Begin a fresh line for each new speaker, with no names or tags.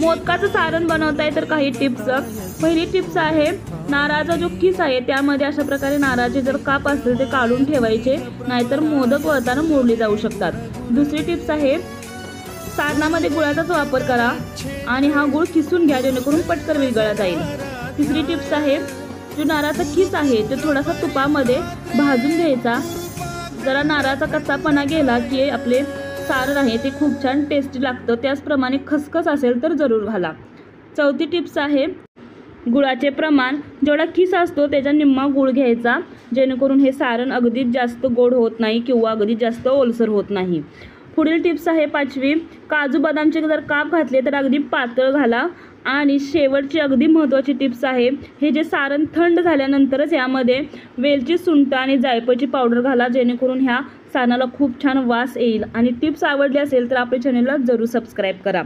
मोदकाचं सारण बनवता आहे तर काही टिप्स। पहिली टिप्स आहे, नारळाचा जो किस आहे त्यामध्ये अशा प्रकारे नारळाचे जर काप असतील ते काढून ठेवायचे, नाहीतर मोदक वळताना मोडले जाऊ शकतात। दुसरी टिप्स आहे, सारणामध्ये गुळाचाच वापर करा आणि हा गुळ किसून घ्या जेणेकरून पटकन विरघळला जाईल। तिसरी टिप्स आहे, जो नारळाचा किस आहे तो थोडासा तुपामध्ये भाजून घ्यायचा, जरा नारळाचा कच्चापणा गेला की आपले सारण आहे ते खूप छान टेस्टी लागतं। त्याचप्रमाणे खसखस असेल तर जरूर घाला। चौथी टिप्स आहे, गुळाचे प्रमाण, जेवढा किस असतो त्याचा निम्मा गुळ घ्यायचा जेणेकरून हे सारण अगदीच जास्त गोड होत नाही किंवा अगदीच जास्त ओलसर होत नाही। पुढील टिप्स आहे पाचवी, काजू बदामचे जर काप घातले तर अगदी पातळ घाला। आणि शेवटची अगदी महत्त्वाची टिप्स आहे, हे जे सारण थंड झाल्यानंतरच यामध्ये वेलची, सुंठ आणि जायफळची पावडर घाला जेणेकरून ह्या सारणाला खूप छान वास येईल। आणि टिप्स आवडली असेल तर आपल्या चॅनलला जरूर सबस्क्राईब करा।